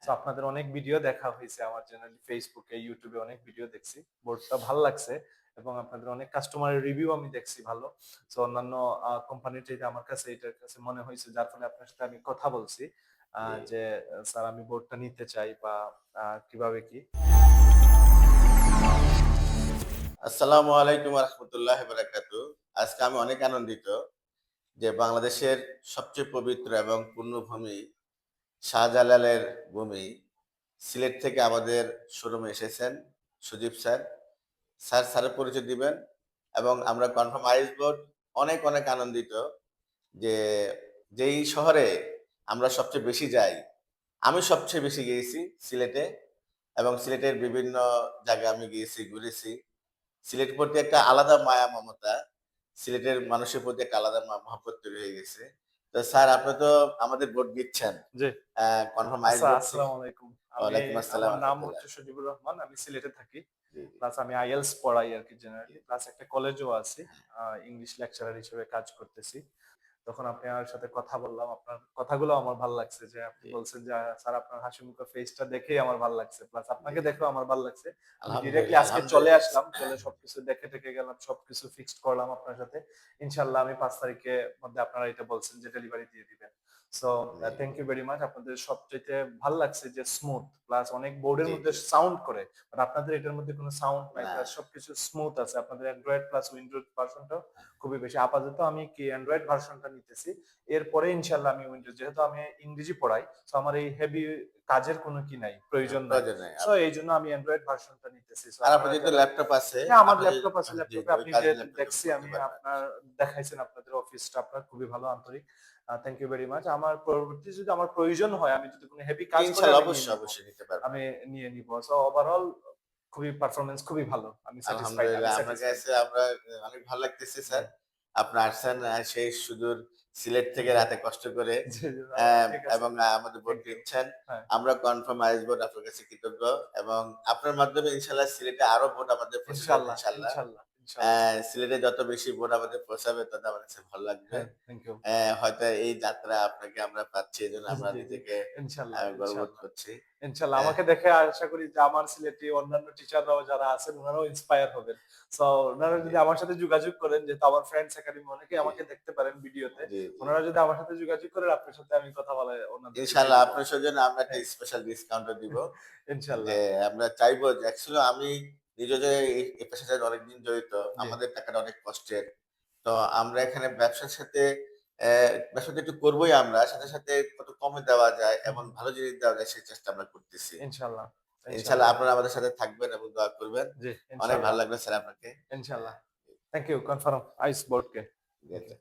তো আপনাদের অনেক ভিডিও দেখা হয়েছে আমার চ্যানেল ফেসবুকে, ইউটিউবে অনেক ভিডিও দেখছি। বোর্ডটা ভাল লাগছে এবং আপনাদের অনেক কাস্টমারের রিভিউ আমি দেখছি ভালো। তো অন্যান্য কোম্পানির চাইতে আমার কাছে এটার কাছে মনে হয়েছে, যার ফলে আপনার সাথে আমি কথা বলছি জি। যে স্যার আমি বোর্ডটা নিতে চাই বা কিভাবে কি। আসসালামু আলাইকুম ওয়া রাহমাতুল্লাহি ওয়া বারাকাতুহু। আজকে আমি অনেক আনন্দিত যে বাংলাদেশের সবচেয়ে পবিত্র এবং পুণ্যভূমি শাহজালালের ভূমি সিলেট থেকে আমাদের শোরুমে এসেছেন সুদীপ স্যার। স্যারের পরিচয় দিবেন এবং আমরা কনফার্ম আইস বোর্ড অনেক আনন্দিত যে যেই শহরে আমরা সবচেয়ে বেশি যাই, আমি সবচেয়ে বেশি গিয়েছি সিলেটে এবং সিলেটের বিভিন্ন জায়গায় আমি গিয়েছি, ঘুরেছি। সিলেটের প্রতি একটা আলাদা মায়া মমতা, সিলেটের মানুষের প্রতি একটা আলাদা মহব্বত তৈরি হয়ে গেছে। তো স্যার আপনি তো আমাদের ভোট দিচ্ছেন। জি। কনফার্ম আইস আচ্ছা, ভোট থেকে। আসসালামু আলাইকুম। ওয়ালাইকুম আসসালাম আমার ওয়া নাম রাহমাতুল্লাহ। হচ্ছে সজিবুর রহমান। আমি সিলেটে থাকি। জি, জি, প্লাস আমি আইএলটিএস পড়াই আরকি জি। জেনারেলি। প্লাস একটা কলেজেও আছি। ইংলিশ লেকচারার হিসেবে কাজ করতেছি। তখন আপনার সাথে কথা বললাম। আপনার কথাগুলো আমার ভাল লাগছে যে আপনি জি, বলছেন যে স্যার আপনার হাসিমুখে ফেসটা দেখেই আমার ভাল লাগছে। প্লাস জি, আপনাকে জি। দেখেও আমার ভাল লাগছে। আমি ডিরেক্টলি আলহামদুলিল্লাহ, আজকে চলে আলহামদুলিল্লাহ। আসলাম। চলে সবকিছু দেখে টেকে গেলাম। সবকিছু ফিক্সড করলাম আপনার সাথে। ইনশাআল্লাহ আমি ৫ তারিখের মধ্যে আপনারা এটা বলছেন যে ডেলিভারি দিয়ে দিবেন। So ji, thank you very much. আপনাদের সবচাইতে ভাল লাগছে যে স্মুথ প্লাস অনেক বোর্ডের জি, মধ্যে জি। সাউন্ড করে। বাট আপনাদের এটার মধ্যে কোনো সাউন্ড নাই। না। প্লাস সবকিছু স্মুথ আছে। আপনাদের অ্যান্ড্রয়েড প্লাস উইন্ডোজ ভার্সনটাও খুবই বেশি। আপাতত আমি কি অ্যান্ড্রয়েড ভার্সনটা নিতেছি। এরপরে ইনশাআল্লাহ আমি উইন্ডোজ, যেহেতু আমি ইংরেজি পড়াই, সো আমার এই হেভি কাজের কোনো কি নাই, প্রয়োজন নাই। প্রয়োজন নাই। সো এইজন্য আমি অ্যান্ড্রয়েড ভার্সনটা নিতেছি। সো আর আপনার আপনারা যেহেতু যারা, ল্যাপটপ আছে, হ্যাঁ, আমার আপনি যদি ল্যাপটপ আছে। জি, ল্যাপটপে জি, ওই আপনি কাজ যে ল্যাপটপে দেখছি করতে আমি পারবেন। আপনার দেখাইছেন আপনাদের অফিসটা আপনার খুবই ভালো, আন্তরিক। Thank you very much. আমার পরবর্তী যদি আমার প্রয়োজন হয়, আমি যদি কোনো হেভি কাজ করে ইনশাআল্লাহ আমি নিয়ে অবশ্যই, নিব। অবশ্যই নিতে পারবেন। আমি নিয়ে নিব। সো ওভারঅল খুবই পারফরম্যান্স খুবই ভালো। আমি স্যাটিসফাইড, আমি আলহামদুলিল্লাহ আপনার স্যাটিসফাইড। কাছে আমরা অনেক ভালো লাগতেছে জি, স্যার। আপনি আসছেন সেই সুদূর সিলেট থেকে জি, রাতে কষ্ট করে জি, জি, ঠিক আছে। এবং আমাদের ভোট থ্যাংক ইউ। দিচ্ছেন। হ্যাঁ, আমরা কনফার্ম আসবো আপনার কাছে কৃতজ্ঞ এবং আপনার মাধ্যমে ইনশাআল্লাহ সিলেটে আরো ভোট আমাদের পৌঁছে যাবে ইনশাআল্লাহ, ইনশাআল্লাহ। ইনশাআল্লাহ, ইনশাআল্লাহ। সিলেটে যত বেশি ভোট আমাদের পৌঁছাবে তত আমার কাছে ভালো লাগবে। হ্যাঁ, থ্যাংক ইউ। হয়তো এই যাত্রা আপনাকে আমরা পাচ্ছি এজন্য আমরা জি, জি। নিজেকে ইনশাআল্লাহ, গর্ববোধ ইনশাআল্লাহ। করছি। ইনশাআল্লাহ অ্যা আমাকে দেখে আশা করি যে আমার সিলেটি অন্যান্য টিচাররাও যারা আছেন উনারাও ইন্সপায়ার হবেন। সো উনারা জি, যদি আমার সাথে যোগাযোগ করেন, যেহেতু আমার ফ্রেন্ডস একাডেমি অনেকেই জি, আমাকে দেখতে পারেন ভিডিওতে। জি, জি। উনারা যদি আমার সাথে যোগাযোগ করেন, আপনার সাথে আমি কথা বলে ওনাদেরকে দিয়ে ইনশাআল্লাহ দিব। আপনার সৌজন্যে আমরা একটা হ্যাঁ, স্পেশাল ডিসকাউন্টও দিব। যে ইনশাআল্লাহ। আমরা চাইবো যে অ্যাকচুয়ালি আমি নিজে যে এই পেশার সাথে অনেকদিন জড়িত, জি, আমাদের টাকাটা অনেক কষ্টের। তো আমরা এখানে ব্যবসার সাথে ব্যবসা তো একটু করবোই আমরা। সাথে কত কমে দেওয়া যায়, হুম, এমন হুম। ভালো জিনিস দেওয়া যায় সেই চেষ্টা আমরা করতেছি। ইনশাআল্লাহ, ইনশাআল্লাহ ইনশাআল্লাহ। আপনারা আমাদের সাথে থাকবেন এবং দোয়া করবেন। জি, অনেক ভালো ইনশাআল্লাহ, লাগলো স্যার আপনাকে। ইনশাআল্লাহ। হ্যাঁ, থ্যাংক ইউ কনফার্ম আইস বোর্ডকে। ঠিক থ্যাংক আছে। ইউ।